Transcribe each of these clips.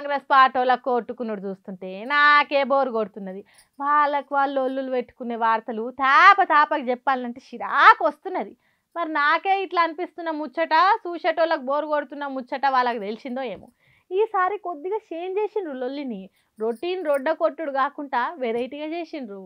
కాంగ్రెస్ పార్టీలకు కొట్టుకున్నట్టు చూస్తుంటే నాకే బోరు కొడుతున్నది. వాళ్ళకు వాళ్ళు ఒల్లులు పెట్టుకునే వార్తలు తాపకు చెప్పాలంటే చిరాకు వస్తున్నది. మరి నాకే ఇట్లా అనిపిస్తున్న ముచ్చట, చూసేటోళ్ళకి బోరు కొడుతున్న ముచ్చట వాళ్ళకి తెలిసిందో ఏమో. ఈసారి కొద్దిగా చేంజ్ చేసిండ్రు లొల్లిని. రొటీన్ రొడ్డ కొట్టుడు కాకుండా వెరైటీగా చేసిండ్రు.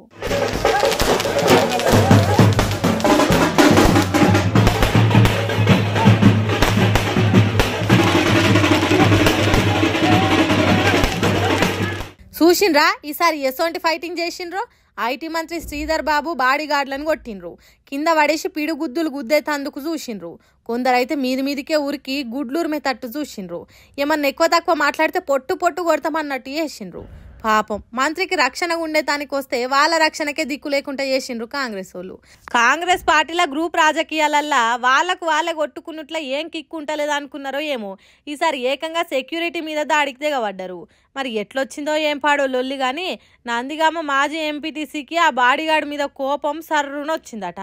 చూసిండ్రా ఈసారి ఎసోంటి ఫైటింగ్ చేసిండ్రు. ఐటీ మంత్రి శ్రీధర్ బాబు బాడీ గార్డులను కొట్టిండ్రు. కింద పడేసి పిడుగుద్దులు గుద్దేతందుకు చూసిండ్రు. కొందరైతే మీదికే ఉరికి గుడ్లూరుమే తట్టు చూసిండ్రు. ఏమన్నా ఎక్కువ తక్కువ మాట్లాడితే పొట్టు కొడతామన్నట్టు చేసిండ్రు. పాపం మంత్రికి రక్షణ ఉండేతానికి వస్తే వాళ్ళ రక్షణకే దిక్కు లేకుండా చేసిండ్రు కాంగ్రెస్ వాళ్ళు. కాంగ్రెస్ పార్టీల గ్రూప్ రాజకీయాలల్లా వాళ్ళే కొట్టుకున్నట్ల ఏం కిక్కు ఉంటలేదు అనుకున్నారో ఏమో. ఈసారి ఏకంగా సెక్యూరిటీ మీద దాడికి దిగబడ్డారు. మరి ఎట్లొచ్చిందో ఏం పాడో లొల్లి కానీ నందిగామ మాజీ ఎంపీటీసీకి ఆ బాడీగార్డ్ మీద కోపం సర్రునొచ్చిందట.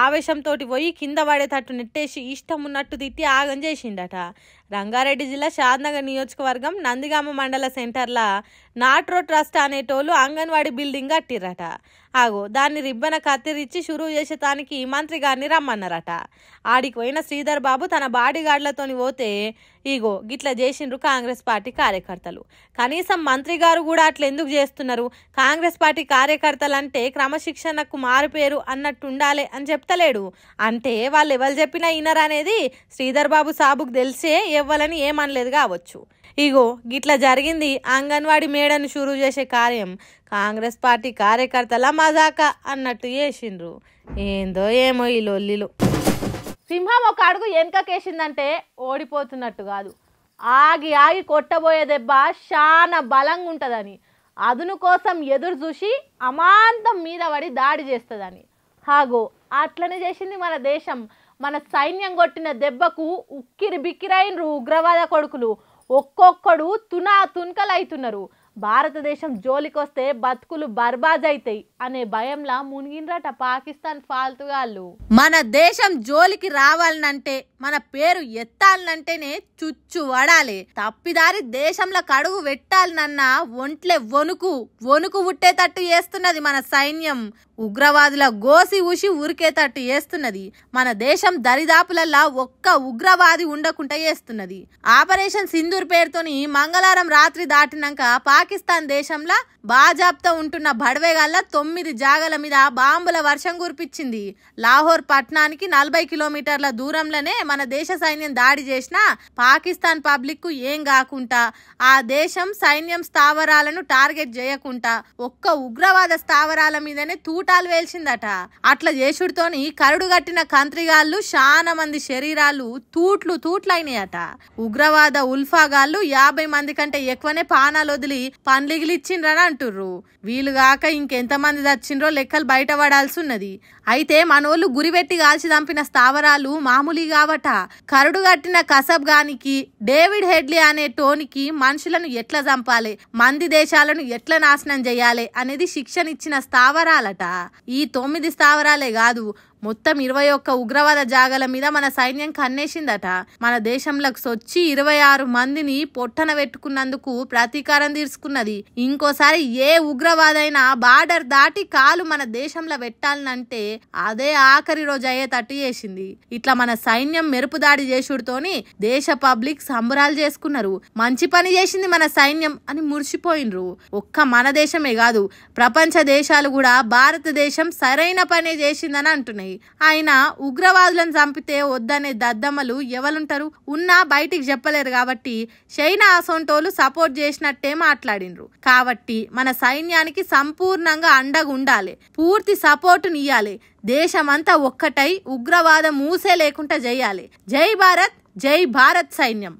ఆవేశంతో పోయి కింద పడేటట్టు నెట్టేసి ఇష్టం ఉన్నట్టు తిట్టి ఆగం చేసిండట. రంగారెడ్డి జిల్లా షాద్నగర్ నియోజకవర్గం నందిగామ మండల సెంటర్ల నాట్రో ట్రస్ట్ అనేటోళ్ళు అంగన్వాడీ బిల్డింగ్ కట్టిర్రట. ఆగో దాన్ని రిబ్బన కత్తిరించి షురూ చేసేటానికి మంత్రి గారిని రమ్మన్నారట. ఆడికి పోయిన శ్రీధర్ బాబు తన బాడీగార్డులతోని పోతే ఇగో గిట్లా చేసిండ్రు కాంగ్రెస్ పార్టీ కార్యకర్తలు. కనీసం మంత్రి గారు కూడా అట్లా ఎందుకు చేస్తున్నారు? కాంగ్రెస్ పార్టీ కార్యకర్తలంటే క్రమశిక్షణకు మారుపేరు అన్నట్టు ఉండాలి అని చెప్తలేడు. అంటే వాళ్ళు ఎవరు చెప్పినా ఇనరనేది శ్రీధర్ బాబు సాబుకు తెలిసే ఇవ్వాలని ఏమనలేదు కావచ్చు. ఇగో గిట్లా జరిగింది అంగన్వాడీ మేడను షురూ చేసే కార్యం. కాంగ్రెస్ పార్టీ కార్యకర్తల మజాక అన్నట్టు చేసిండ్రు. ఏందో ఏమో ఈ లొల్లిలు. సింహం ఒక అడుగు వెనకకేసిందంటే ఓడిపోతున్నట్టు కాదు, ఆగి కొట్టబోయే దెబ్బ చాలా బలంగా ఉంటుందని, అదును కోసం ఎదురు చూసి అమాంతం మీద పడి దాడి చేస్తుందని. హాగో అట్లనే చేసింది మన దేశం. మన సైన్యం కొట్టిన దెబ్బకు ఉక్కిరి బిక్కిరైనరు ఉగ్రవాద కొడుకులు. ఒక్కొక్కడు తునకలైతున్నారు. భారతదేశం జోలికొస్తే బతుకులు బర్బాద్ అవుతాయి అనే భయంలా మునిగినరట పాకిస్తాన్ ఫాల్తుగాళ్ళు. మన దేశం జోలికి రావాలనంటే, మన పేరు ఎత్తాలనంటేనే చుచ్చు వడాలి. తప్పిదారి దేశంలో కడుగు పెట్టాలనన్నా ఒంట్లే వణుకు ఉట్టేటట్టు చేస్తున్నది మన సైన్యం. ఉగ్రవాదుల గోసి ఊసి ఉరికేటట్టు చేస్తున్నది. మన దేశం దరిదాపులల్లా ఒక్క ఉగ్రవాది ఉండకుండా చేస్తున్నది. ఆపరేషన్ సింధూర్ పేరుతోని మంగళవారం రాత్రి దాటినాక పాకిస్తాన్ దేశంలో బాజాబ్తా ఉంటున్న బడవేగాళ్ళ 9 జాగల మీద బాంబుల వర్షం కురిపించింది. లాహోర్ పట్టణానికి 40 కిలోమీటర్ల దూరంలోనే మన దేశ సైన్యం దాడి చేసినా పాకిస్తాన్ పబ్లిక్ కు ఏం కాకుండా, ఆ దేశం సైన్యం స్థావరాలను టార్గెట్ చేయకుండా ఒక్క ఉగ్రవాద స్థావరాల మీదనే తూటాలు వేల్చిందట. అట్లా చేసుడితోని కరుడుగట్టిన కంత్రిగాళ్ళు చాలా మంది శరీరాలు తూట్లైనాయట. ఉగ్రవాద ఉల్ఫాగాళ్ళు 50 మంది కంటే ఎక్కువనే పానాలు వదిలి పండ్లిగిలిచ్చిండ్రని అంటుర్రు. వీలుగాక ఇంకెంతమంది చచ్చిండ్రో లెక్కలు బయట పడాల్సి ఉన్నది. అయితే మనోళ్ళు గురిపెట్టి కాల్చి చంపిన స్థావరాలు మామూలు కావట. కరుడుగట్టిన కసబ్గానికి డేవిడ్ హెడ్లీ అనే టోనికి మనుషులను ఎట్లా చంపాలి, మంది దేశాలను ఎట్లా నాశనం చేయాలి అనేది శిక్షణ ఇచ్చిన స్థావరాలట. ఈ 9 స్థావరాలే కాదు, మొత్తం 21 ఉగ్రవాద జాగాల మీద మన సైన్యం కన్నేసిందట. మన దేశంలోకి సొచ్చి 26 మందిని పొట్టన పెట్టుకున్నందుకు ప్రతీకారం తీర్చుకున్నది. ఇంకోసారి ఏ ఉగ్రవాదైనా బార్డర్ దాటి కాలు మన దేశంలో పెట్టాలనంటే అదే ఆఖరి రోజు అయ్యేటట్టు చేసింది. ఇట్లా మన సైన్యం మెరుపు దాడి చేసుడుతోని దేశ పబ్లిక్ సంబరాలు చేసుకున్నారు. మంచి పని చేసింది మన సైన్యం అని మురిసిపోయినరు. ఒక్క మన దేశమే కాదు, ప్రపంచ దేశాలు కూడా భారతదేశం సరైన పనే చేసిందని అంటున్నాయి. ఆయన ఉగ్రవాదులను చంపితే వద్దనే దద్దమ్మలు ఎవరుంటారు? ఉన్నా బయటికి చెప్పలేరు కాబట్టి చైనా అసొంటోళ్ళు సపోర్ట్ చేసినట్టే మాట్లాడినరు. కాబట్టి మన సైన్యానికి సంపూర్ణంగా అండగా ఉండాలి, పూర్తి సపోర్టునియ్యాలి. దేశమంతా ఒక్కటై ఉగ్రవాదం మూసే లేకుండా చేయాలి. జై భారత్, జై భారత్ సైన్యం.